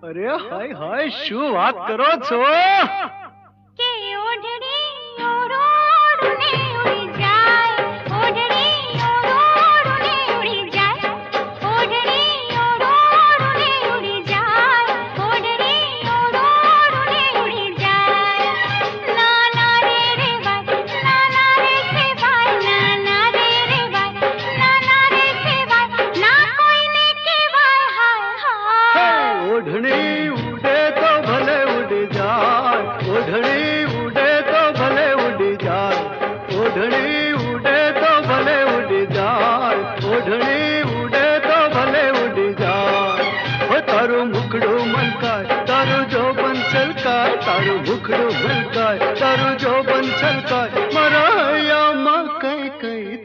અરે હાય હાય, શું વાત કરો છો? કે ઓઢણી ઓરોડને ઉડી જાય, ઓઢણી ઓરોડને ઉડી જાય, ઓઢણી ઓરોડને ઉડી જાય, ઓઢણી ઓરોડને ઉડી જાય. નાના રે રે ભાઈ, નાના રે સે ભાઈ, નાના રે રે ભાઈ, નાના રે સે ભાઈ, ના કોઈને કહેવાય હાય હાય. ઓઢણી ઉડે તો ભલે ઉડી જાય, ઓઢણી ઉડે તો ભલે ઉડી જાય, ઓઢણી ઉડે તો ભલે ઉડી જાય, ઓઢણી ઉડે તો ભલે ઉડી જાય. ઓ તારું મુખડું મલકાય, તારું જોબન છલકાય, તારું મુખડું મલકાય, તારું જોબન છલકાય, મારા હૈયામાં કઈ કઈ